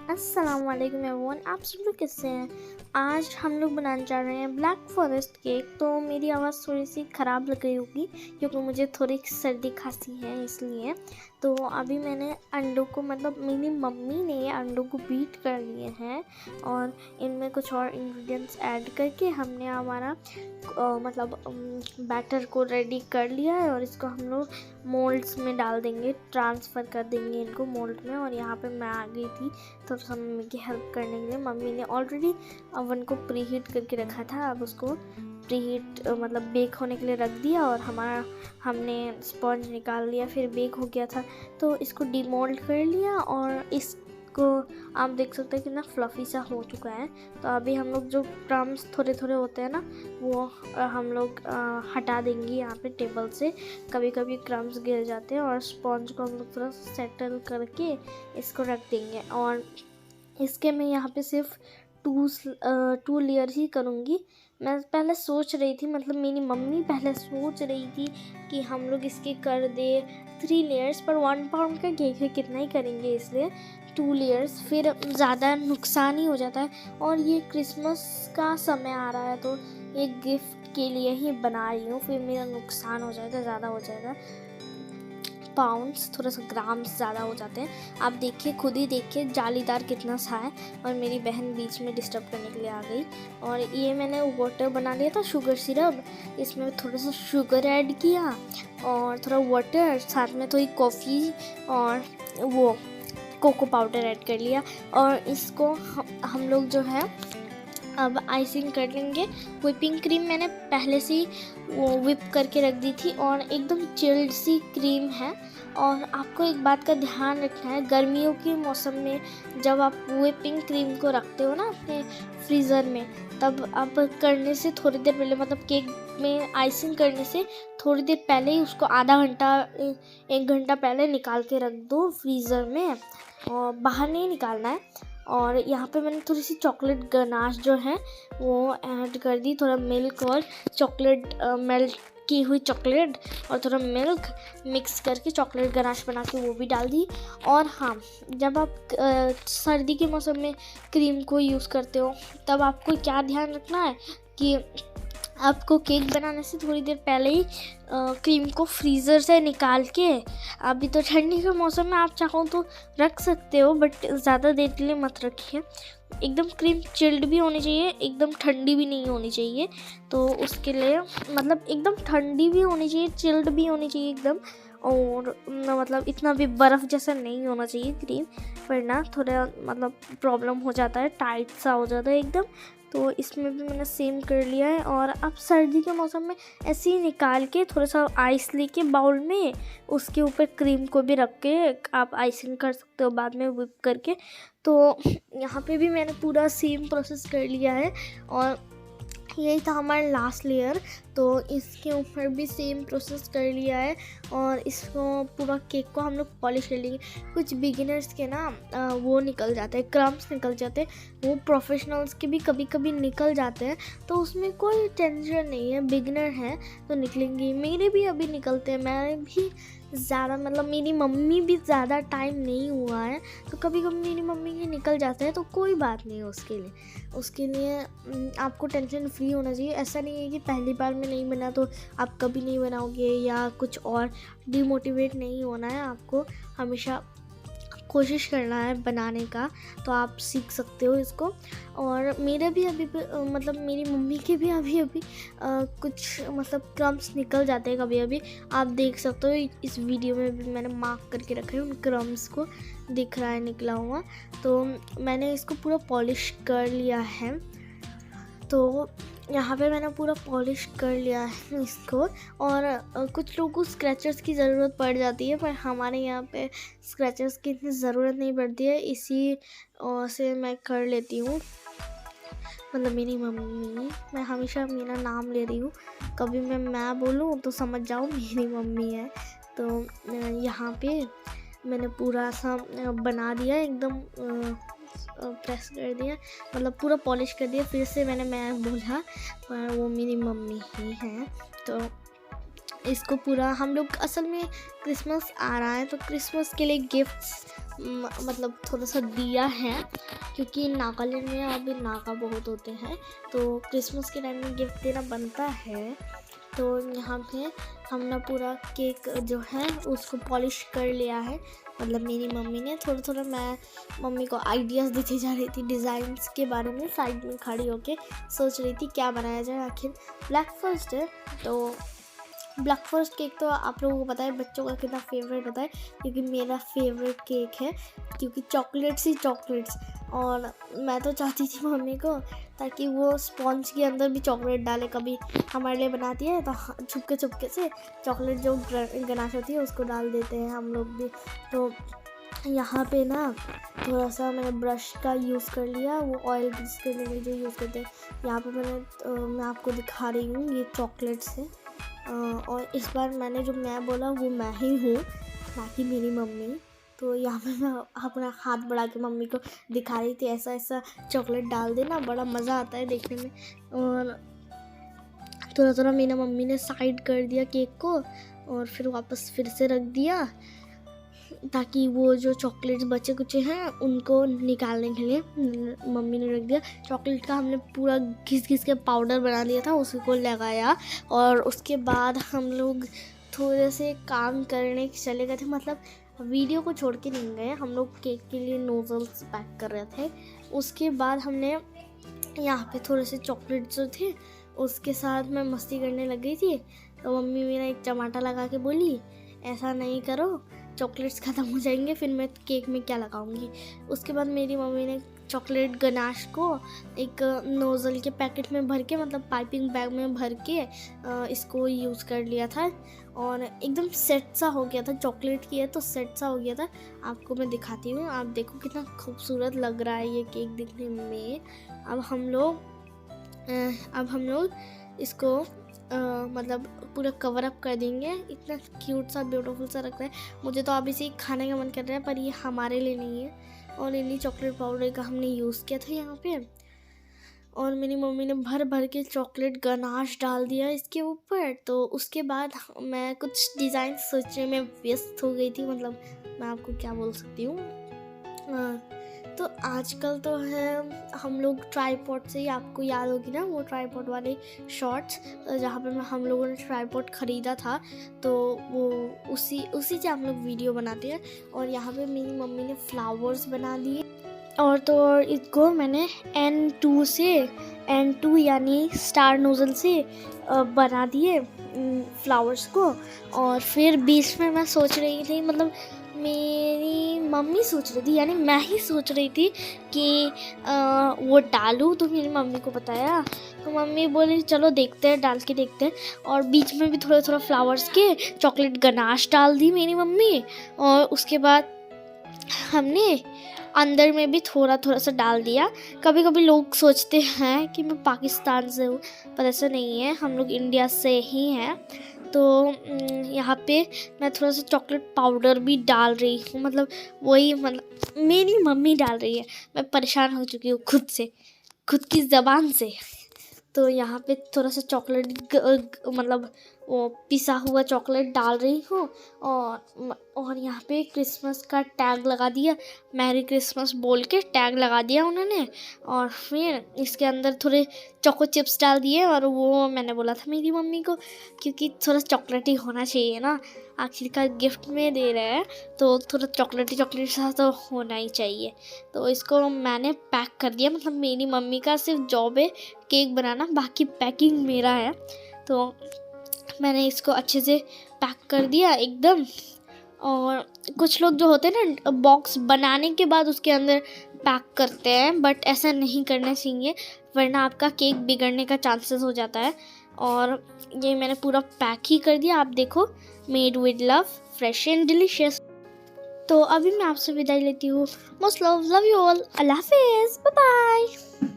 अस्सलाम वालेकुम एवरीवन, आप सब लोग कैसे हैं। आज हम लोग बनाने जा रहे हैं ब्लैक फॉरेस्ट केक। तो मेरी आवाज़ थोड़ी सी ख़राब लग गई होगी क्योंकि मुझे थोड़ी सर्दी खांसी है, इसलिए। तो अभी मैंने अंडों को मेरी मम्मी ने अंडों को बीट कर लिए हैं और इनमें कुछ और इंग्रेडिएंट्स ऐड करके हमने हमारा बैटर को रेडी कर लिया है और इसको हम लोग मोल्ड्स में डाल देंगे, ट्रांसफ़र कर देंगे इनको मोल्ड में। और यहाँ पे मैं आ गई थी तो मम्मी की हेल्प करने के लिए। मम्मी ने ऑलरेडी ओवन को प्री हीट करके रखा था, अब उसको प्री हीट बेक होने के लिए रख दिया और हमने स्पॉन्ज निकाल लिया, फिर बेक हो गया था। तो इसको डीमोल्ड कर लिया और इसको आप देख सकते हैं कितना फ्लफ़ी सा हो चुका है। तो अभी हम लोग जो क्रम्स थोड़े थोड़े होते हैं ना, वो हम लोग हटा देंगे यहाँ पे टेबल से। कभी कभी क्रम्स गिर जाते हैं और स्पॉन्ज को हम लोग थोड़ा सेटल करके इसको रख देंगे। और इसके मैं यहाँ पे सिर्फ टू लेयर ही करूँगी। मैं पहले सोच रही थी, मेरी मम्मी पहले सोच रही थी कि हम लोग इसके कर दे 3 लेयर्स, पर 1 पाउंड का केक है, कितना ही करेंगे, इसलिए 2 लेयर्स फिर ज़्यादा नुकसान ही हो जाता है। और ये क्रिसमस का समय आ रहा है तो एक गिफ्ट के लिए ही बना रही हूँ, फिर मेरा नुकसान हो जाएगा, ज़्यादा हो जाएगा, पाउंड्स थोड़ा सा ग्राम्स ज़्यादा हो जाते हैं। आप देखिए, खुद ही देखिए जालीदार कितना सा है। और मेरी बहन बीच में डिस्टर्ब करने के लिए आ गई। और ये मैंने वाटर बना लिया था, शुगर सिरप, इसमें थोड़ा सा शुगर ऐड किया और थोड़ा वाटर, साथ में थोड़ी कॉफ़ी और वो कोको पाउडर ऐड कर लिया। और इसको हम लोग जो है अब आइसिंग कर लेंगे। व्हिपिंग क्रीम मैंने पहले से ही वो व्हिप करके रख दी थी और एकदम चिल्ड सी क्रीम है। और आपको एक बात का ध्यान रखना है, गर्मियों के मौसम में जब आप व्हिपिंग क्रीम को रखते हो ना अपने फ्रीज़र में, तब आप करने से थोड़ी देर पहले, केक में आइसिंग करने से थोड़ी देर पहले ही उसको आधा घंटा 1 घंटा पहले निकाल के रख दो फ्रीज़र में, और बाहर नहीं निकालना है। और यहाँ पे मैंने थोड़ी सी चॉकलेट गनाश जो है वो ऐड कर दी, थोड़ा मिल्क और चॉकलेट, मेल्ट की हुई चॉकलेट और थोड़ा मिल्क मिक्स करके चॉकलेट गनाश बना के वो भी डाल दी। और हाँ, जब आप सर्दी के मौसम में क्रीम को यूज़ करते हो तब आपको क्या ध्यान रखना है कि आपको केक बनाने से थोड़ी देर पहले ही क्रीम को फ्रीज़र से निकाल के, अभी तो ठंडी के मौसम में आप चाहो तो रख सकते हो, बट ज़्यादा देर के लिए मत रखिए। एकदम क्रीम चिल्ड भी होनी चाहिए, एकदम ठंडी भी नहीं होनी चाहिए। तो उसके लिए एकदम ठंडी भी होनी चाहिए, चिल्ड भी होनी चाहिए एकदम। और इतना भी बर्फ़ जैसा नहीं होना चाहिए क्रीम, वरना थोड़ा प्रॉब्लम हो जाता है, टाइट सा हो जाता है एकदम। तो इसमें भी मैंने सेम कर लिया है। और अब सर्दी के मौसम में ऐसे ही निकाल के थोड़ा सा आइस लेके बाउल में उसके ऊपर क्रीम को भी रख के आप आइसिंग कर सकते हो बाद में व्हिप करके। तो यहाँ पे भी मैंने पूरा सेम प्रोसेस कर लिया है और यही था हमारा लास्ट लेयर। तो इसके ऊपर भी सेम प्रोसेस कर लिया है और इसको पूरा केक को हम लोग पॉलिश कर लेंगे। कुछ बिगिनर्स के ना वो निकल जाते हैं, क्रम्स निकल जाते हैं, वो प्रोफेशनल्स के भी कभी कभी निकल जाते हैं, तो उसमें कोई टेंशन नहीं है, बिगिनर है तो निकलेंगे। मेरे भी अभी निकलते हैं, मैं भी ज़्यादा मेरी मम्मी भी ज़्यादा टाइम नहीं हुआ है तो कभी कभी मेरी मम्मी के निकल जाते हैं, तो कोई बात नहीं है उसके लिए आपको टेंशन फ्री होना चाहिए। ऐसा नहीं है कि पहली बार में नहीं बना तो आप कभी नहीं बनाओगे या कुछ और, डिमोटिवेट नहीं होना है, आपको हमेशा कोशिश करना है बनाने का, तो आप सीख सकते हो इसको। और मेरे भी अभी मेरी मम्मी के भी अभी कुछ क्रम्स निकल जाते हैं कभी अभी, आप देख सकते हो। इस वीडियो में भी मैंने मार्क करके रखा है, उन क्रम्स को दिख रहा है निकला हुआ। तो मैंने इसको पूरा पॉलिश कर लिया है। तो यहाँ पे मैंने पूरा पॉलिश कर लिया है इसको। और कुछ लोगों को स्क्रैचर्स की ज़रूरत पड़ जाती है, पर हमारे यहाँ पे स्क्रैचर्स की इतनी ज़रूरत नहीं पड़ती है, इसी से मैं कर लेती हूँ। मेरी मम्मी, मैं हमेशा मेरा नाम ले रही हूँ, कभी मैं बोलूँ तो समझ जाओ मेरी मम्मी है। तो यहाँ पे मैंने पूरा सा बना दिया एकदम, प्रेस कर दिया, पूरा पॉलिश कर दिया। फिर से मैं बोला, पर वो मेरी मम्मी ही है। तो इसको पूरा हम लोग असल में क्रिसमस आ रहा है तो क्रिसमस के लिए गिफ्ट्स मतलब थोड़ा सा दिया है, क्योंकि नागालैंड में अभी नागा बहुत होते हैं तो क्रिसमस के टाइम में गिफ्ट देना बनता है। तो यहाँ पे हमने पूरा केक जो है उसको पॉलिश कर लिया है, मतलब मेरी मम्मी ने थोड़ा थोड़ा, मैं मम्मी को आइडियाज़ देती जा रही थी डिज़ाइंस के बारे में, साइड में खड़ी होके सोच रही थी क्या बनाया जाए। आखिर ब्लैक फॉरेस्ट है तो ब्लैक फॉरेस्ट केक तो आप लोगों को पता है बच्चों का कितना फेवरेट होता है, क्योंकि मेरा फेवरेट केक है, क्योंकि चॉकलेट्स ही चॉकलेट्स। और मैं तो चाहती थी मम्मी को ताकि वो स्पॉन्ज के अंदर भी चॉकलेट डाले, कभी हमारे लिए बनाती है तो छुपके से चॉकलेट जो गनाश होती है उसको डाल देते हैं हम लोग भी। तो यहाँ पे ना थोड़ा सा मैंने ब्रश का यूज़ कर लिया, वो ऑयल ग्रीस करने के लिए जो यूज़ करते हैं। यहाँ पे मैं आपको दिखा रही हूँ ये चॉकलेट से। और इस बार मैंने जो मैं बोला वो मैं ही हूँ, ना कि मेरी मम्मी। तो यहाँ पे मैं अपना हाथ बढ़ा के मम्मी को दिखा रही थी ऐसा ऐसा चॉकलेट डाल देना, बड़ा मज़ा आता है देखने में। और थोड़ा थोड़ा मेरी मम्मी ने साइड कर दिया केक को और फिर वापस फिर से रख दिया, ताकि वो जो चॉकलेट्स बचे कुचे हैं उनको निकालने के लिए मम्मी ने रख दिया। चॉकलेट का हमने पूरा घिस के पाउडर बना लिया था, उसको लगाया और उसके बाद हम लोग थोड़े से काम करने चले गए थे, मतलब वीडियो को छोड़ के नहीं गए, हम लोग केक के लिए नोजल्स पैक कर रहे थे। उसके बाद हमने यहाँ पे थोड़े से चॉकलेट जो थे उसके साथ मैं मस्ती करने लग गई थी, तो मम्मी मेरा एक टमाटर लगा के बोली ऐसा नहीं करो, चॉकलेट्स ख़त्म हो जाएंगे, फिर मैं केक में क्या लगाऊंगी। उसके बाद मेरी मम्मी ने चॉकलेट गनाश को एक नोज़ल के पैकेट में भर के, मतलब पाइपिंग बैग में भर के इसको यूज़ कर लिया था और एकदम सेट सा हो गया था। चॉकलेट की है तो सेट सा हो गया था। आपको मैं दिखाती हूँ, आप देखो कितना खूबसूरत लग रहा है ये केक दिखने में। अब हम लोग इसको मतलब पूरा कवर अप कर देंगे। इतना क्यूट सा ब्यूटीफुल सा लगता है, मुझे तो अभी से खाने का मन कर रहा है, पर ये हमारे लिए नहीं है। और इन्हीं चॉकलेट पाउडर का हमने यूज़ किया था यहाँ पे, और मेरी मम्मी ने भर के चॉकलेट गनाश डाल दिया इसके ऊपर। तो उसके बाद मैं कुछ डिज़ाइन सोचने में व्यस्त हो गई थी, मतलब मैं आपको क्या बोल सकती हूँ। तो आजकल तो है हम लोग ट्राईपॉड से ही, आपको याद होगी ना वो ट्राईपॉड वाले शॉर्ट्स, जहाँ पे हम लोगों ने ट्राईपॉड ख़रीदा था, तो वो उसी से हम लोग वीडियो बनाते हैं। और यहाँ पे मेरी मम्मी ने फ्लावर्स बना दिए, और तो और इसको मैंने N2 यानी स्टार नोज़ल से बना दिए फ्लावर्स को। और फिर बीच में मैं सोच रही थी, मतलब मेरी मम्मी सोच रही थी, यानी मैं ही सोच रही थी कि वो डालूँ, तो मेरी मम्मी को बताया, तो मम्मी बोली चलो देखते हैं, डाल के देखते हैं। और बीच में भी थोड़ा थोड़ा फ्लावर्स के चॉकलेट गनाश डाल दी मेरी मम्मी, और उसके बाद हमने अंदर में भी थोड़ा थोड़ा सा डाल दिया। कभी कभी लोग सोचते हैं कि मैं पाकिस्तान से हूँ, पर ऐसा नहीं है, हम लोग इंडिया से ही हैं। तो यहाँ पे मैं थोड़ा सा चॉकलेट पाउडर भी डाल रही हूँ, मतलब वही, मतलब मेरी मम्मी डाल रही है, मैं परेशान हो चुकी हूँ खुद की ज़बान से। तो यहाँ पे थोड़ा सा चॉकलेट मतलब वो पिसा हुआ चॉकलेट डाल रही हूँ, और यहाँ पे क्रिसमस का टैग लगा दिया, मैरी क्रिसमस बोल के टैग लगा दिया उन्होंने। और फिर इसके अंदर थोड़े चोको चिप्स डाल दिए, और वो मैंने बोला था मेरी मम्मी को, क्योंकि थोड़ा चॉकलेटी होना चाहिए ना, आखिरकार गिफ्ट में दे रहे हैं तो थोड़ा चॉकलेटी सा तो होना ही चाहिए। तो इसको मैंने पैक कर दिया, मतलब मेरी मम्मी का सिर्फ जॉब है केक बनाना, बाकी पैकिंग मेरा है। तो मैंने इसको अच्छे से पैक कर दिया एकदम। और कुछ लोग जो होते हैं ना, बॉक्स बनाने के बाद उसके अंदर पैक करते हैं, बट ऐसा नहीं करना चाहिए, वरना आपका केक बिगड़ने का चांसेस हो जाता है। और ये मैंने पूरा पैक ही कर दिया, आप देखो, made with love, fresh and delicious. तो अभी मैं आपसे विदाई लेती हूँ। मोस्ट लव यू ऑल, अल्लाह हाफिज़, बाय बाय।